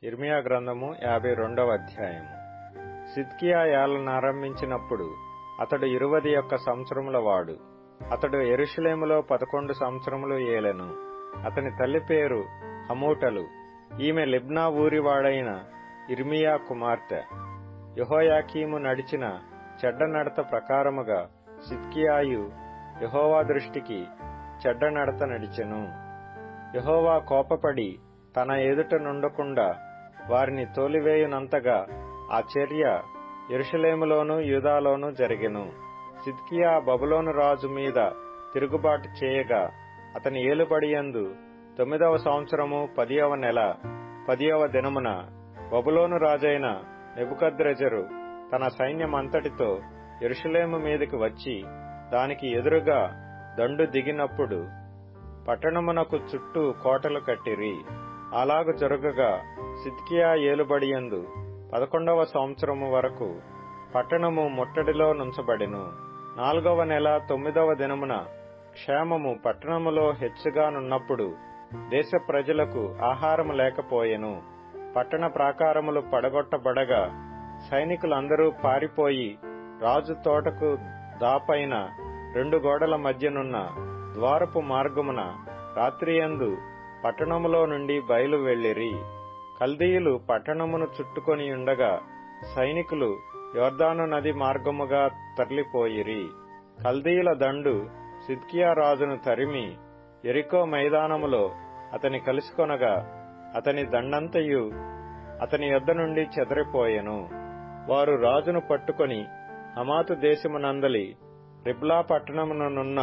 ఇర్మియా గ్రంథము 52వ అధ్యాయము. సిద్కియా ఏలనారంభించినప్పుడు అతడు 21 సంవత్సరముల వాడు. అతడు యెరూషలేములో 11 సంవత్సరములు ఏలెను. అతని తల్లి పేరు హమూటలు. ఈమె లిబ్నా ఊరివాడైన ఇర్మియా కుమార్తె. యెహోయాకీము నడిచిన చెడ్డ నడత ప్రకారముగా సిద్కియాయు యెహోవా దృష్టికి చెడ్డ నడత నడిచెను. యెహోవా కోపపడి తన ఎదుట నుండకుండా వారిని తోలివేయునంతగా ఆ చర్య యెరూషలేములోను యూదాలోను జరిగెను. సిద్కియా బబులోను రాజు మీద తిరుగుబాటు చేయగా అతని ఏలుబడియందు 9వ సంవత్సరము 10వ నెల 10వ దినమున బబులోను రాజైన నెబుకద్రెజరు తన సైన్యమంతటితో యెరూషలేము మీదకి వచ్చి దానికి ఎదురుగా దండు దిగినప్పుడు పట్టణమునకు చుట్టూ కోటలు కట్టిరి. అలాగు జరుగగా సిద్కియా ఏలుబడియందు 11వ సంవత్సరము వరకు పట్టణము ముట్టడిలో నుంచబడెను. 4వ నెల 9వ దినమున క్షేమము పట్టణములో హెచ్చుగానున్నప్పుడు దేశ ప్రజలకు ఆహారము లేకపోయెను. పట్టణ ప్రాకారములు పడగొట్టబడగా సైనికులందరూ పారిపోయి రాజు తోటకు దాపైన 2 గోడల మధ్యనున్న ద్వారపు మార్గమున రాత్రియందు పట్టణములో నుండి బయలు వెళ్ళిరి. కల్దీయులు పట్టణమును చుట్టుకొని ఉండగా సైనికులు యొర్దాను నది మార్గముగా తరలిపోయిరి. కల్దీయుల దండు సిద్కియా రాజును తరిమి యెరికో మైదానములో అతని కలుసుకొనగా అతని దండంతయు అతని యొద్ద నుండి చెదరిపోయెను. వారు రాజును పట్టుకొని హమాతు దేశమునందలి రిబ్లా పట్టణమునున్న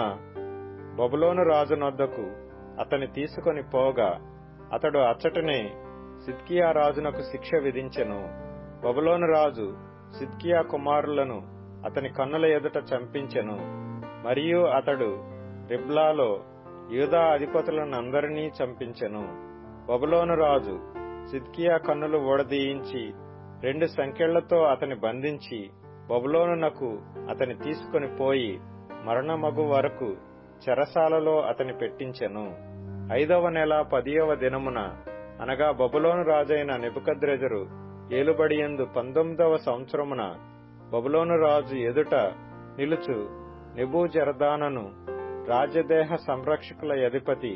బబులోను రాజునొద్దకు అతని తీసుకొని పోగా అతడు అచ్చటనే సిద్కియా రాజునకు శిక్ష విధించెను. బబులోను రాజు సిద్కియా కుమారులను అతని కన్నుల ఎదుట చంపించెను. మరియు అతడు రిబ్లాలో యూదా అధిపతులనందరినీ చంపించెను. బబులోను రాజు సిద్కియా కన్నులు ఊడదీయించి 2 సంకెళ్లతో అతని బంధించి బబులోనునకు అతని తీసుకొని పోయి మరణమగు వరకు చెరసాలలో అతని పెట్టించెను. 5వ నెల 10వ దినమున అనగా బబులోను రాజైన నెబుకద్రెజరు ఏలుబడియందు 19వ సంవత్సరమున బబులోను రాజు ఎదుట నిలుచు నెబూజరదానను రాజదేహ సంరక్షకుల అధిపతి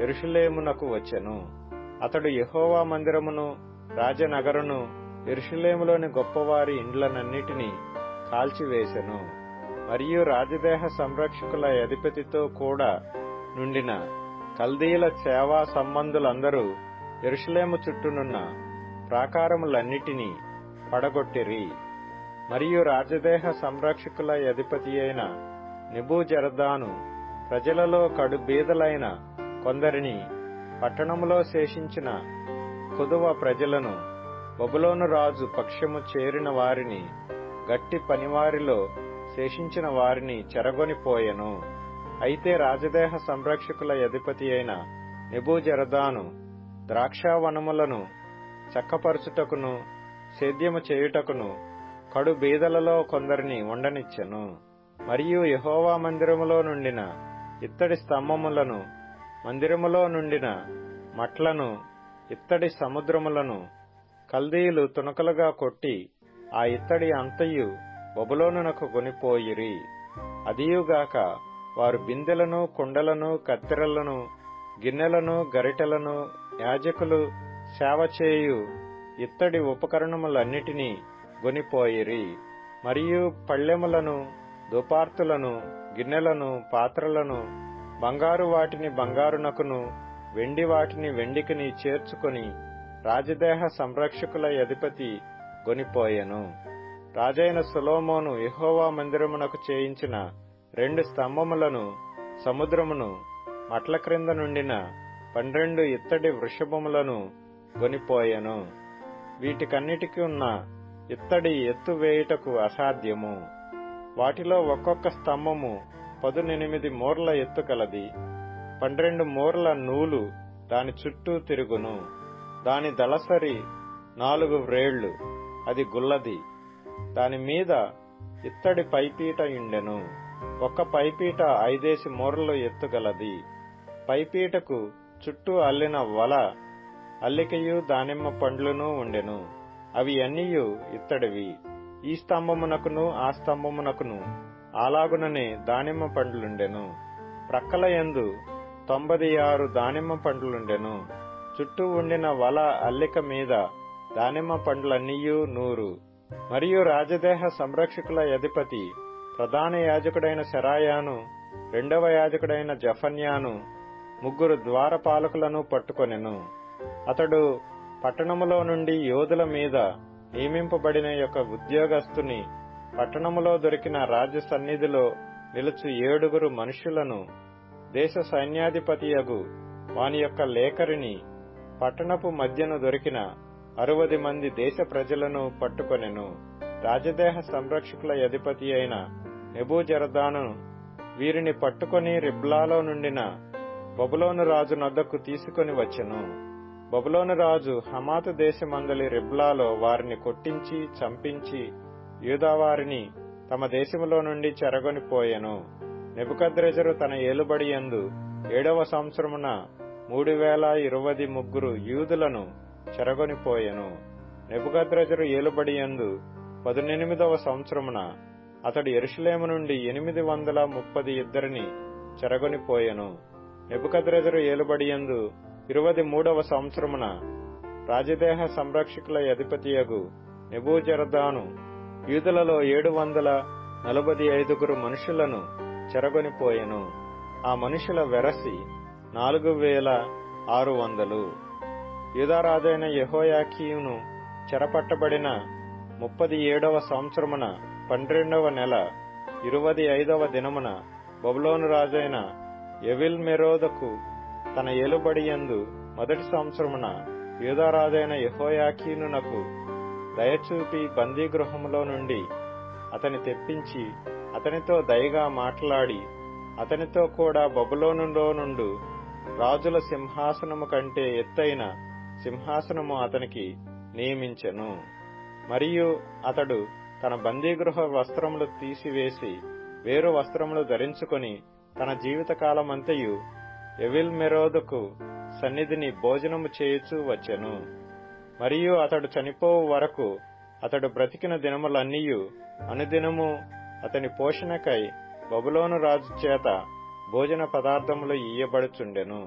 యెరూషలేమునకు వచ్చెను. అతడు యెహోవా మందిరమును రాజనగరును యెరూషలేములోని గొప్పవారి ఇండ్లనన్నిటినీ కాల్చివేసెను. మరియు రాజదేహ సంరక్షకుల అధిపతితో కూడా నుండిన కల్దీయుల సేవా సంబంధులందరూ యెరూషలేము చుట్టూనున్న ప్రాకారములన్నిటినీ పడగొట్టిరి. మరియు రాజదేహ సంరక్షకుల అధిపతి అయిన నెబూజరదాను ప్రజలలో కడు బీదలైన కొందరిని పట్టణములో శేషించిన కొదువ ప్రజలను బబులోను రాజు పక్షము చేరిన వారిని గట్టి పనివారిలో శేషించిన వారిని చెరగొనిపోయెను. అయితే రాజదేహ సంరక్షకుల అధిపతి అయిన నెబూజరదాను ద్రాక్షావనములను చక్కపరుచుటకును సేద్యము చేయుటకును కడు బీదలలో కొందరిని ఉండనిచ్చెను. మరియు యెహోవా మందిరములో నుండిన ఇత్తడి స్తంభములను మందిరములో నుండిన మట్లను ఇత్తడి సముద్రములను కల్దీయులు తునకలుగా కొట్టి ఆ ఇత్తడి అంతయు బబులోనునకు కొనిపోయిరి. అదియుగాక వారు బిందెలను కుండలను కత్తెరలను గిన్నెలను గరిటెలను యాజకులు సేవ చేయు ఇత్తడి ఉపకరణములన్నిటినీ గొనిపోయిరి. మరియు పళ్ళెములను దుపార్తులను గిన్నెలను పాత్రలను బంగారు వాటిని బంగారునకును వెండి వాటిని వెండికిని చేర్చుకొని రాజదేహ సంరక్షకుల అధిపతి గొనిపోయెను. రాజైన సొలొమోను యెహోవా మందిరమునకు చేయించిన 2 స్తంభములను సముద్రమును మట్ల క్రింద నుండిన 12 ఇత్తడి వృషభములను గొనిపోయెను. వీటికన్నిటికీ ఉన్న ఇత్తడి ఎత్తు వేయుటకు అసాధ్యము. వాటిలో ఒక్కొక్క స్తంభము 18 మూరల ఎత్తు కలది. 12 మూరల నూలు దాని చుట్టూ తిరుగును. దాని దళసరి 4 వ్రేళ్లు, అది గుల్లది. దాని మీద ఇత్తడి పైపీట ఉండెను. ఒక్క పైపీట 5 మూరలు ఎత్తుగలది. పైపీటకు చుట్టూ అల్లిన వల అల్లికయు దానిమ్మ పండ్లును ఉండెను. అవి అన్నియు ఇత్తడివి. ఈ స్తంభమునకును ఆ స్తంభమునకును అలాగుననే దానిమ్మ పండ్లుండెను. ప్రక్కల యందు 96 దానిమ్మ పండ్లుండెను. చుట్టూ ఉండిన వల అల్లిక మీద దానిమ్మ పండ్లన్నీయు 100. మరియు రాజదేహ సంరక్షకుల అధిపతి ప్రధాన యాజకుడైన శరాయాను, రెండవ యాజకుడైన జఫన్యాను, 3 ద్వారపాలకులను పట్టుకొనెను. అతడు పట్టణములో నుండి యోధుల మీద నియమింపబడిన యొక్క ఉద్యోగస్తుని, పట్టణములో దొరికిన రాజ్య సన్నిధిలో నిలుచు 7 మనుష్యులను, దేశ సైన్యాధిపతియగు వాని యొక్క లేఖరిని, పట్టణపు మధ్యను దొరికిన 60 మంది దేశ ప్రజలను పట్టుకొనెను. రాజదేహ సంరక్షకుల అధిపతి అయిన నెబూజరదాను వీరిని పట్టుకొని రిబ్లాలో నుండిన బబులోను రాజు నొద్దకు తీసుకొని వచ్చెను. బబులోను రాజు హమాతు దేశమందలి రిబ్లాలో వారిని కొట్టించి చంపించి యూదావారిని తమ దేశములో నుండి చెరగొనిపోయెను. నెబుకద్రెజరు తన ఏలుబడి యందు 7వ సంవత్సరమున 3023 యూదులను చెరగొనిపోయెను. నెబుకద్రెజరు ఏలుబడి యందు 18వ సంవత్సరమున అతడు యెరూషలేము నుండి 832 చెరగొనిపోయెను. నెబుకద్రెజరు ఏలుబడి యందు 23వ సంవత్సరమున రాజదేహ సంరక్షకుల అధిపతియగు నెబూజరదాను యూదులలో 745 మనుషులను చెరగొనిపోయెను. ఆ మనుషుల వెరసి 4600. యూదారాజైన యెహోయాకీను చెరపట్టబడిన 37వ సంవత్సరమున 12వ నెల 25వ దినమున బబులోను రాజైన ఎవిల్మెరోదకు తన ఏలుబడి యందు మొదటి సంవత్సరమున యూదారాజైన యెహోయాకీనునకు దయచూపి బందీగృహములో నుండి అతని తెప్పించి అతనితో దయగా మాట్లాడి అతనితో కూడా బబులోనులో నుండు రాజుల సింహాసనము కంటే ఎత్తైన సింహాసనము అతనికి నియమించెను. మరియు అతడు తన బందీగృహ వస్త్రములు తీసివేసి వేరు వస్త్రములు ధరించుకొని తన జీవితకాలమంతయు ఎవిల్మెరోదకు సన్నిధిని భోజనము చేయుచూ వచ్చెను. మరియు అతడు చనిపోవు వరకు అతడు బ్రతికిన దినములన్నీయు అనుదినము అతని పోషణకై బబులోను రాజు చేత భోజన పదార్థములు ఇయ్యబడుచుండెను.